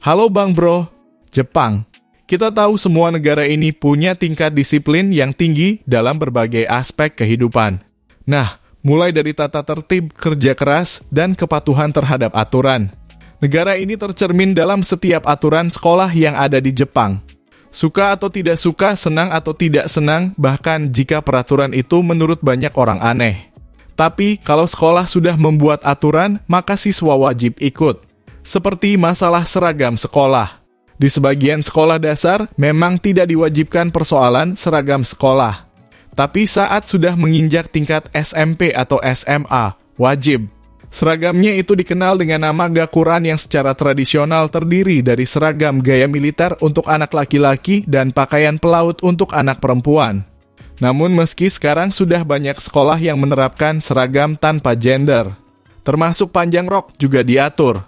Halo Bang Bro, Jepang. Kita tahu semua negara ini punya tingkat disiplin yang tinggi dalam berbagai aspek kehidupan. Nah, mulai dari tata tertib, kerja keras, dan kepatuhan terhadap aturan. Negara ini tercermin dalam setiap aturan sekolah yang ada di Jepang. Suka atau tidak suka, senang atau tidak senang, bahkan jika peraturan itu menurut banyak orang aneh. Tapi, kalau sekolah sudah membuat aturan, maka siswa wajib ikut. Seperti masalah seragam sekolah. Di sebagian sekolah dasar, memang tidak diwajibkan persoalan seragam sekolah. Tapi saat sudah menginjak tingkat SMP atau SMA, wajib. Seragamnya itu dikenal dengan nama gakuran yang secara tradisional terdiri dari seragam gaya militer untuk anak laki-laki dan pakaian pelaut untuk anak perempuan. Namun meski sekarang sudah banyak sekolah yang menerapkan seragam tanpa gender, termasuk panjang rok juga diatur.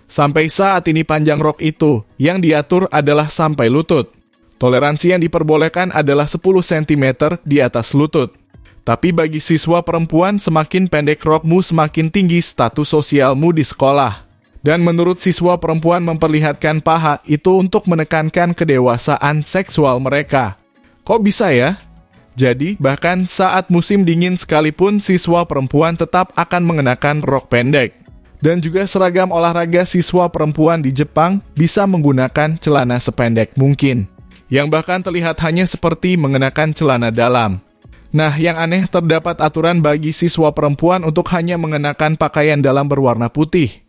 Sampai saat ini panjang rok itu, yang diatur adalah sampai lutut. Toleransi yang diperbolehkan adalah 10 cm di atas lutut. Tapi bagi siswa perempuan, semakin pendek rokmu semakin tinggi status sosialmu di sekolah. Dan menurut siswa perempuan memperlihatkan paha itu untuk menekankan kedewasaan seksual mereka. Kok bisa ya? Jadi, bahkan saat musim dingin sekalipun siswa perempuan tetap akan mengenakan rok pendek. Dan juga seragam olahraga siswa perempuan di Jepang bisa menggunakan celana sependek mungkin. Yang bahkan terlihat hanya seperti mengenakan celana dalam. Nah, yang aneh terdapat aturan bagi siswa perempuan untuk hanya mengenakan pakaian dalam berwarna putih.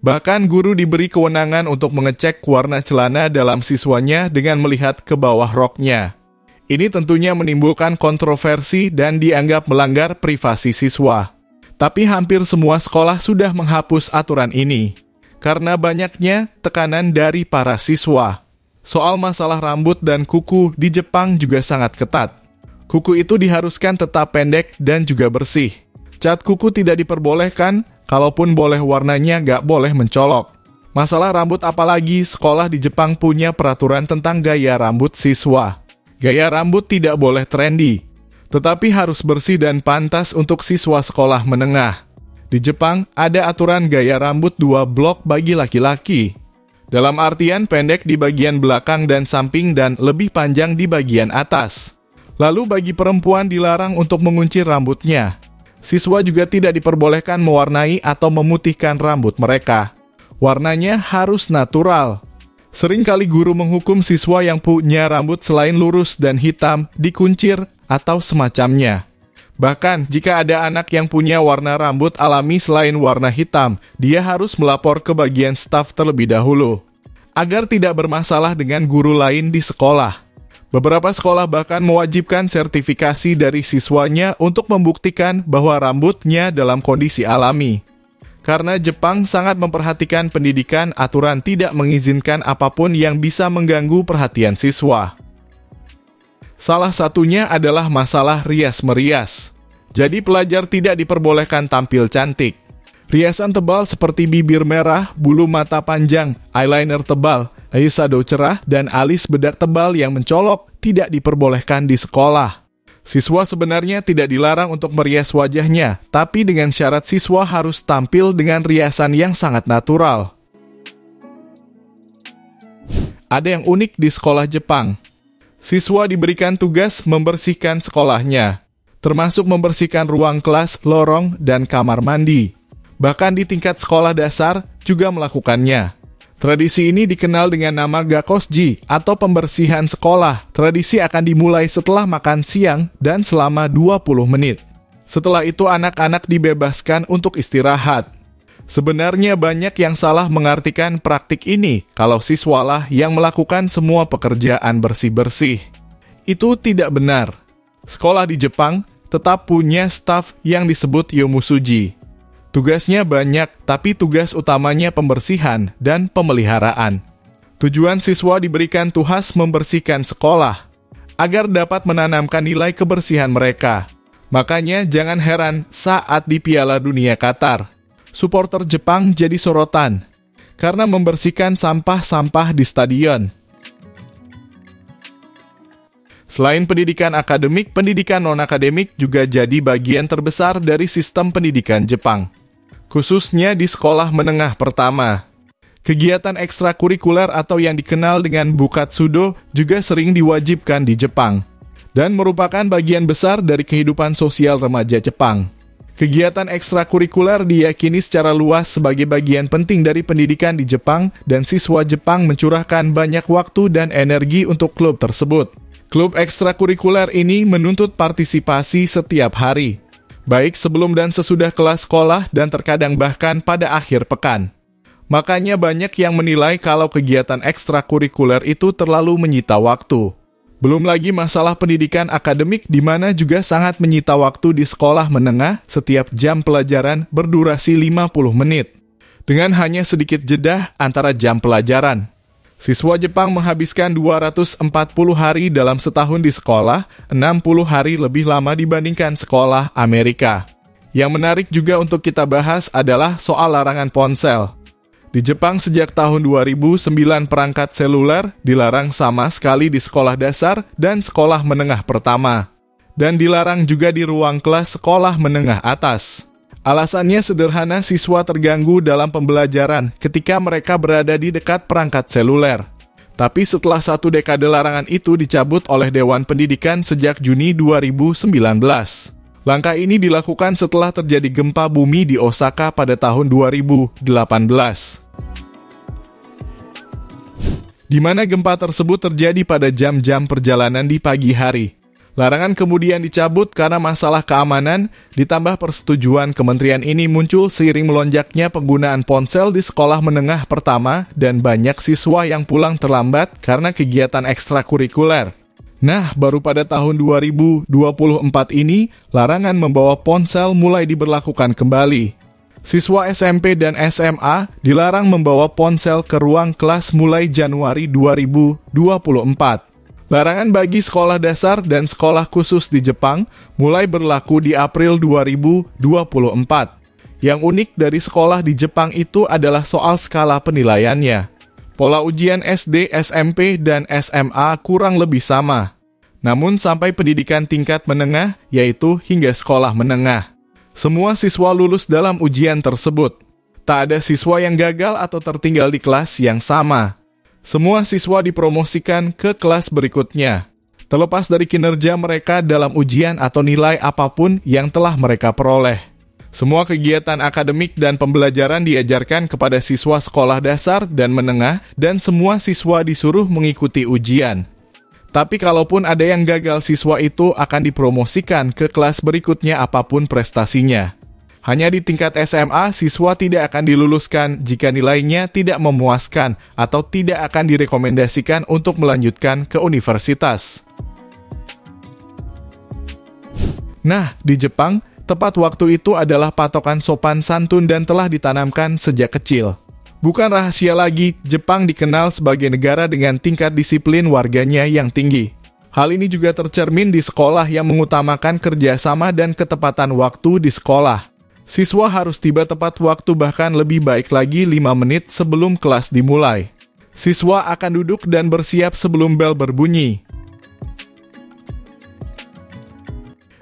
Bahkan guru diberi kewenangan untuk mengecek warna celana dalam siswanya dengan melihat ke bawah roknya. Ini tentunya menimbulkan kontroversi dan dianggap melanggar privasi siswa. Tapi hampir semua sekolah sudah menghapus aturan ini, karena banyaknya tekanan dari para siswa. Soal masalah rambut dan kuku di Jepang juga sangat ketat. Kuku itu diharuskan tetap pendek dan juga bersih. Cat kuku tidak diperbolehkan, kalaupun boleh warnanya nggak boleh mencolok. Masalah rambut apalagi, sekolah di Jepang punya peraturan tentang gaya rambut siswa. Gaya rambut tidak boleh trendy, tetapi harus bersih dan pantas untuk siswa sekolah menengah. Di Jepang, ada aturan gaya rambut 2 blok bagi laki-laki. Dalam artian pendek di bagian belakang dan samping dan lebih panjang di bagian atas. Lalu bagi perempuan dilarang untuk menguncir rambutnya. Siswa juga tidak diperbolehkan mewarnai atau memutihkan rambut mereka. Warnanya harus natural. Seringkali guru menghukum siswa yang punya rambut selain lurus dan hitam dikuncir atau semacamnya. Bahkan, jika ada anak yang punya warna rambut alami selain warna hitam, dia harus melapor ke bagian staf terlebih dahulu, agar tidak bermasalah dengan guru lain di sekolah. Beberapa sekolah bahkan mewajibkan sertifikasi dari siswanya untuk membuktikan bahwa rambutnya dalam kondisi alami. Karena Jepang sangat memperhatikan pendidikan, aturan tidak mengizinkan apapun yang bisa mengganggu perhatian siswa. Salah satunya adalah masalah rias-merias. Jadi pelajar tidak diperbolehkan tampil cantik. Riasan tebal seperti bibir merah, bulu mata panjang, eyeliner tebal, eyeshadow cerah, dan alis bedak tebal yang mencolok tidak diperbolehkan di sekolah. Siswa sebenarnya tidak dilarang untuk merias wajahnya, tapi dengan syarat siswa harus tampil dengan riasan yang sangat natural. Ada yang unik di sekolah Jepang. Siswa diberikan tugas membersihkan sekolahnya, termasuk membersihkan ruang kelas, lorong, dan kamar mandi. Bahkan di tingkat sekolah dasar juga melakukannya. Tradisi ini dikenal dengan nama Gakosji atau pembersihan sekolah. Tradisi akan dimulai setelah makan siang dan selama 20 menit. Setelah itu anak-anak dibebaskan untuk istirahat. Sebenarnya banyak yang salah mengartikan praktik ini kalau siswalah yang melakukan semua pekerjaan bersih-bersih. Itu tidak benar. Sekolah di Jepang tetap punya staf yang disebut yomusuji. Tugasnya banyak, tapi tugas utamanya pembersihan dan pemeliharaan. Tujuan siswa diberikan tugas membersihkan sekolah, agar dapat menanamkan nilai kebersihan mereka. Makanya jangan heran saat di Piala Dunia Qatar, supporter Jepang jadi sorotan, karena membersihkan sampah-sampah di stadion. Selain pendidikan akademik, pendidikan non-akademik juga jadi bagian terbesar dari sistem pendidikan Jepang. Khususnya di sekolah menengah pertama. Kegiatan ekstrakurikuler atau yang dikenal dengan bukatsudo juga sering diwajibkan di Jepang dan merupakan bagian besar dari kehidupan sosial remaja Jepang. Kegiatan ekstrakurikuler diyakini secara luas sebagai bagian penting dari pendidikan di Jepang dan siswa Jepang mencurahkan banyak waktu dan energi untuk klub tersebut. Klub ekstrakurikuler ini menuntut partisipasi setiap hari, baik sebelum dan sesudah kelas sekolah dan terkadang bahkan pada akhir pekan. Makanya banyak yang menilai kalau kegiatan ekstrakurikuler itu terlalu menyita waktu. Belum lagi masalah pendidikan akademik di mana juga sangat menyita waktu di sekolah menengah setiap jam pelajaran berdurasi 50 menit. Dengan hanya sedikit jeda antara jam pelajaran. Siswa Jepang menghabiskan 240 hari dalam setahun di sekolah, 60 hari lebih lama dibandingkan sekolah Amerika. Yang menarik juga untuk kita bahas adalah soal larangan ponsel. Di Jepang sejak tahun 2009 perangkat seluler dilarang sama sekali di sekolah dasar dan sekolah menengah pertama. Dan dilarang juga di ruang kelas sekolah menengah atas. Alasannya sederhana, siswa terganggu dalam pembelajaran ketika mereka berada di dekat perangkat seluler. Tapi setelah 1 dekade larangan itu dicabut oleh Dewan Pendidikan sejak Juni 2019. Langkah ini dilakukan setelah terjadi gempa bumi di Osaka pada tahun 2018. Di mana gempa tersebut terjadi pada jam-jam perjalanan di pagi hari. Larangan kemudian dicabut karena masalah keamanan, ditambah persetujuan kementerian ini muncul seiring melonjaknya penggunaan ponsel di sekolah menengah pertama dan banyak siswa yang pulang terlambat karena kegiatan ekstrakurikuler. Nah, baru pada tahun 2024 ini, larangan membawa ponsel mulai diberlakukan kembali. Siswa SMP dan SMA dilarang membawa ponsel ke ruang kelas mulai Januari 2024. Larangan bagi sekolah dasar dan sekolah khusus di Jepang mulai berlaku di April 2024. Yang unik dari sekolah di Jepang itu adalah soal skala penilaiannya. Pola ujian SD, SMP, dan SMA kurang lebih sama. Namun sampai pendidikan tingkat menengah, yaitu hingga sekolah menengah. Semua siswa lulus dalam ujian tersebut. Tak ada siswa yang gagal atau tertinggal di kelas yang sama. Semua siswa dipromosikan ke kelas berikutnya, terlepas dari kinerja mereka dalam ujian atau nilai apapun yang telah mereka peroleh. Semua kegiatan akademik dan pembelajaran diajarkan kepada siswa sekolah dasar dan menengah, dan semua siswa disuruh mengikuti ujian. Tapi kalaupun ada yang gagal, siswa itu akan dipromosikan ke kelas berikutnya apapun prestasinya. Hanya di tingkat SMA, siswa tidak akan diluluskan jika nilainya tidak memuaskan atau tidak akan direkomendasikan untuk melanjutkan ke universitas. Nah, di Jepang, tepat waktu itu adalah patokan sopan santun dan telah ditanamkan sejak kecil. Bukan rahasia lagi, Jepang dikenal sebagai negara dengan tingkat disiplin warganya yang tinggi. Hal ini juga tercermin di sekolah yang mengutamakan kerjasama dan ketepatan waktu di sekolah. Siswa harus tiba tepat waktu, bahkan lebih baik lagi 5 menit sebelum kelas dimulai. Siswa akan duduk dan bersiap sebelum bel berbunyi.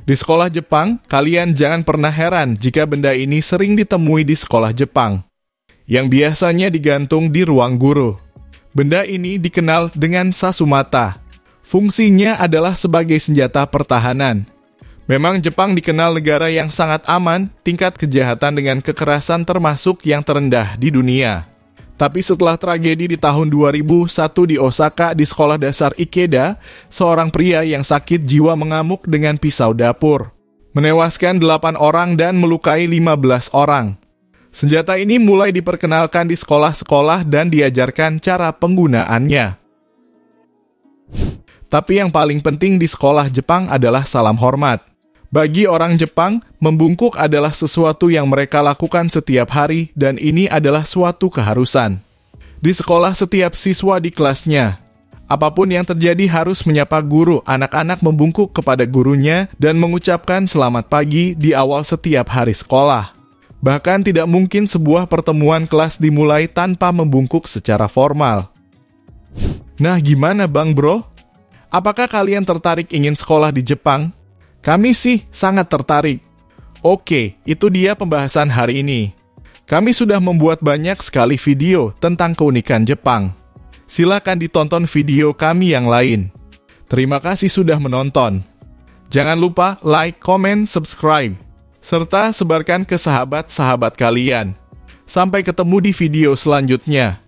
Di sekolah Jepang, kalian jangan pernah heran jika benda ini sering ditemui di sekolah Jepang, yang biasanya digantung di ruang guru. Benda ini dikenal dengan sasumata. Fungsinya adalah sebagai senjata pertahanan. Memang Jepang dikenal negara yang sangat aman, tingkat kejahatan dengan kekerasan termasuk yang terendah di dunia. Tapi setelah tragedi di tahun 2001 di Osaka di sekolah dasar Ikeda, seorang pria yang sakit jiwa mengamuk dengan pisau dapur, menewaskan 8 orang dan melukai 15 orang. Senjata ini mulai diperkenalkan di sekolah-sekolah dan diajarkan cara penggunaannya. Tapi yang paling penting di sekolah Jepang adalah salam hormat. Bagi orang Jepang, membungkuk adalah sesuatu yang mereka lakukan setiap hari dan ini adalah suatu keharusan. Di sekolah setiap siswa di kelasnya, apapun yang terjadi harus menyapa guru. Anak-anak membungkuk kepada gurunya dan mengucapkan selamat pagi di awal setiap hari sekolah. Bahkan tidak mungkin sebuah pertemuan kelas dimulai tanpa membungkuk secara formal. Nah, gimana Bang Bro? Apakah kalian tertarik ingin sekolah di Jepang? Kami sih sangat tertarik. Oke, itu dia pembahasan hari ini. Kami sudah membuat banyak sekali video tentang keunikan Jepang. Silakan ditonton video kami yang lain. Terima kasih sudah menonton. Jangan lupa like, comment, subscribe, serta sebarkan ke sahabat-sahabat kalian. Sampai ketemu di video selanjutnya.